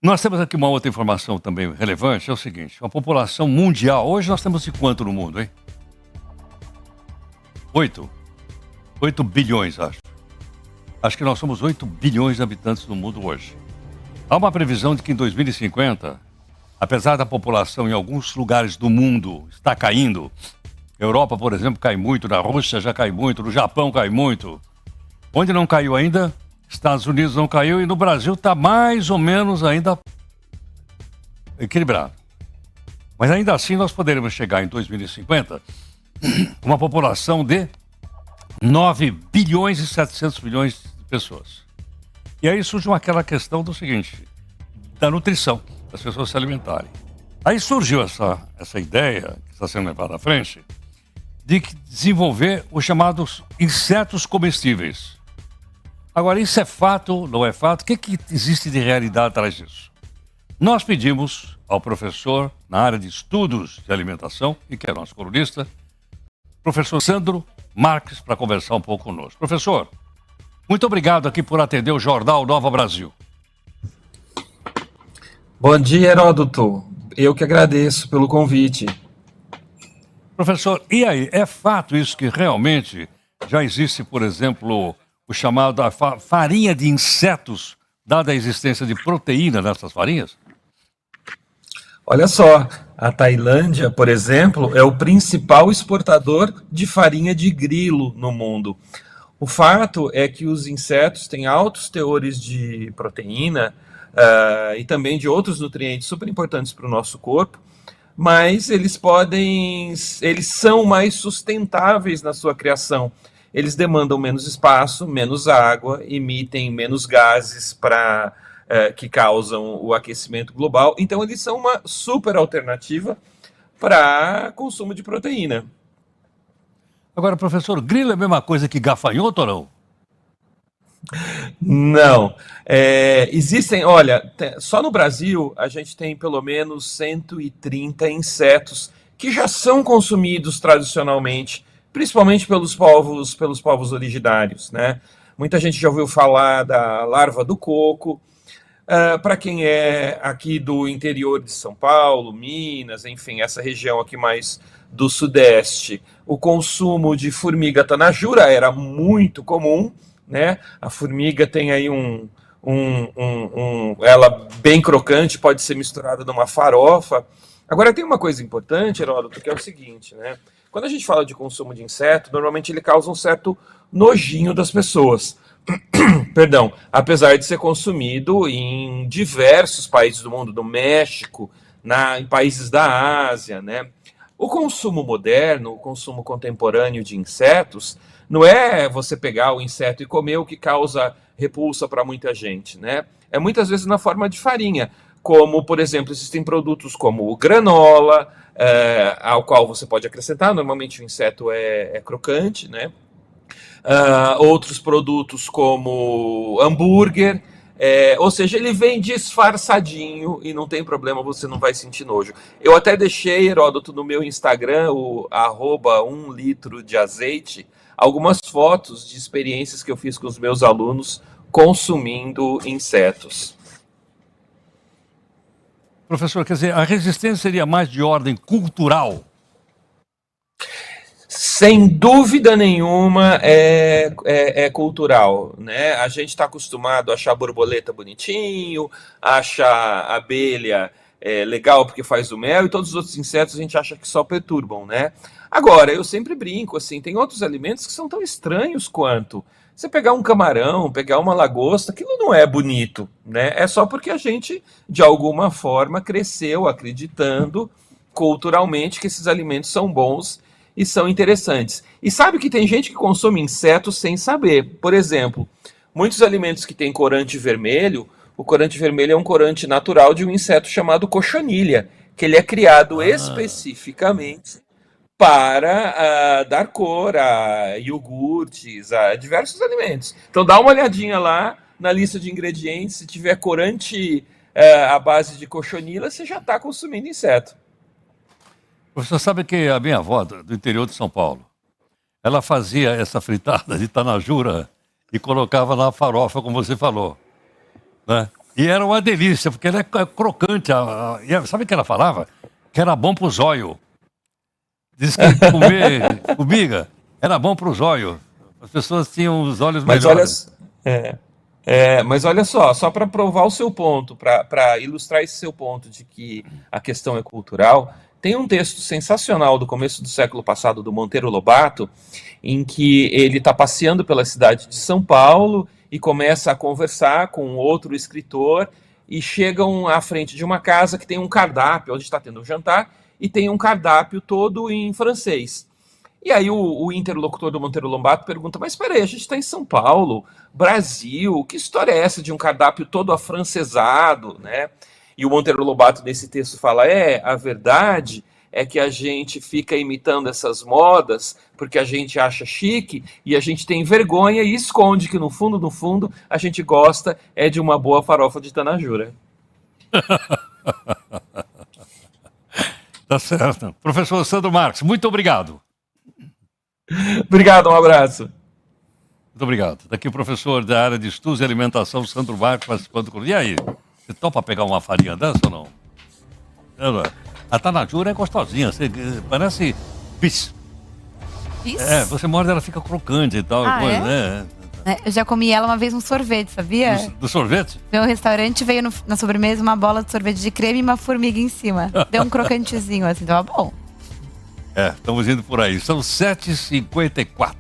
Nós temos aqui uma outra informação também relevante, é o seguinte, a população mundial, hoje nós temos de quanto no mundo, hein? 8? 8 bilhões, acho. Acho que nós somos 8 bilhões de habitantes no mundo hoje. Há uma previsão de que em 2050, apesar da população em alguns lugares do mundo estar caindo, Europa, por exemplo, cai muito, na Rússia já cai muito, no Japão cai muito. Onde não caiu ainda, Estados Unidos não caiu e no Brasil está mais ou menos ainda equilibrado. Mas ainda assim nós poderemos chegar em 2050 com uma população de 9 bilhões e 700 milhões de pessoas. E aí surge aquela questão do seguinte, da nutrição, das pessoas se alimentarem. Aí surgiu essa ideia, que está sendo levada à frente, de desenvolver os chamados insetos comestíveis. Agora, isso é fato, não é fato? O que existe de realidade atrás disso? Nós pedimos ao professor na área de estudos de alimentação, e que é nosso colunista, professor Sandro Marques, para conversar um pouco conosco. Professor, muito obrigado aqui por atender o Jornal Nova Brasil. Bom dia, Heródoto. Eu que agradeço pelo convite. Professor, e aí, é fato isso que realmente já existe, por exemplo, o chamado farinha de insetos, dada a existência de proteína nessas farinhas? Olha só, a Tailândia, por exemplo, é o principal exportador de farinha de grilo no mundo. O fato é que os insetos têm altos teores de proteína e também de outros nutrientes super importantes para o nosso corpo, mas eles são mais sustentáveis na sua criação. Eles demandam menos espaço, menos água, emitem menos gases que causam o aquecimento global. Então, eles são uma super alternativa para consumo de proteína. Agora, professor, grilo é a mesma coisa que gafanhoto ou não? Não. Existem, olha, só no Brasil a gente tem pelo menos 130 insetos que já são consumidos tradicionalmente, principalmente pelos povos originários, né? Muita gente já ouviu falar da larva do coco. Para quem é aqui do interior de São Paulo, Minas, enfim, essa região aqui mais do Sudeste, o consumo de formiga tanajura era muito comum, né? A formiga tem aí ela bem crocante, pode ser misturada numa farofa. Agora tem uma coisa importante, Heródoto, que é o seguinte, né? Quando a gente fala de consumo de inseto, normalmente ele causa um certo nojinho das pessoas. Perdão, apesar de ser consumido em diversos países do mundo, no México, em países da Ásia, né? O consumo moderno, o consumo contemporâneo de insetos, não é você pegar o inseto e comer, o que causa repulsa para muita gente, né? É muitas vezes na forma de farinha, como, por exemplo, existem produtos como o granola, ao qual você pode acrescentar, normalmente o inseto é crocante, né? Outros produtos como hambúrguer, ou seja, ele vem disfarçadinho e não tem problema, você não vai sentir nojo. Eu até deixei, Heródoto, no meu Instagram, o @1 litro de azeite, algumas fotos de experiências que eu fiz com os meus alunos consumindo insetos. Professor, quer dizer, a resistência seria mais de ordem cultural? Sem dúvida nenhuma é cultural, né? A gente está acostumado a achar borboleta bonitinho, achar abelha legal porque faz o mel, e todos os outros insetos a gente acha que só perturbam, né? Agora, eu sempre brinco, assim, tem outros alimentos que são tão estranhos quanto. Você pegar um camarão, pegar uma lagosta, aquilo não é bonito, né? É só porque a gente, de alguma forma, cresceu acreditando culturalmente que esses alimentos são bons e são interessantes. E sabe que tem gente que consome insetos sem saber. Por exemplo, muitos alimentos que têm corante vermelho, o corante vermelho é um corante natural de um inseto chamado cochonilha, que ele é criado especificamente para dar cor a iogurtes, a diversos alimentos. Então dá uma olhadinha lá na lista de ingredientes, se tiver corante à base de cochonilha, você já está consumindo inseto. Você sabe que a minha avó, do interior de São Paulo, ela fazia essa fritada de tanajura e colocava na farofa, como você falou, né? E era uma delícia, porque ela é crocante. E sabe o que ela falava? Que era bom pro zóio. Diz que comer formiga era bom pro zóio. As pessoas tinham os olhos Mas melhores. mas olha só para provar o seu ponto, para ilustrar esse seu ponto de que a questão é cultural, tem um texto sensacional do começo do século passado do Monteiro Lobato, em que ele está passeando pela cidade de São Paulo e começa a conversar com outro escritor e chegam à frente de uma casa que tem um cardápio, onde está tendo um jantar, e tem um cardápio todo em francês. E aí o interlocutor do Monteiro Lobato pergunta, mas espera aí, a gente está em São Paulo, Brasil, que história é essa de um cardápio todo afrancesado, né? E o Monteiro Lobato nesse texto fala, a verdade é que a gente fica imitando essas modas porque a gente acha chique e a gente tem vergonha e esconde que no fundo, a gente gosta de uma boa farofa de tanajura. Tá certo. Professor Sandro Marques, muito obrigado. Obrigado, um abraço. Muito obrigado. Daqui o professor da área de estudos e alimentação, Sandro Marques, participando conosco. E aí, você topa pegar uma farinha dessa ou não? A tanajura é gostosinha, parece bis. Você morde, ela fica crocante e tal. Eu já comi ela uma vez no sorvete, sabia? Do sorvete? Meu restaurante veio na sobremesa uma bola de sorvete de creme e uma formiga em cima. Deu um crocantezinho assim, tava bom. Estamos indo por aí. São 7h54.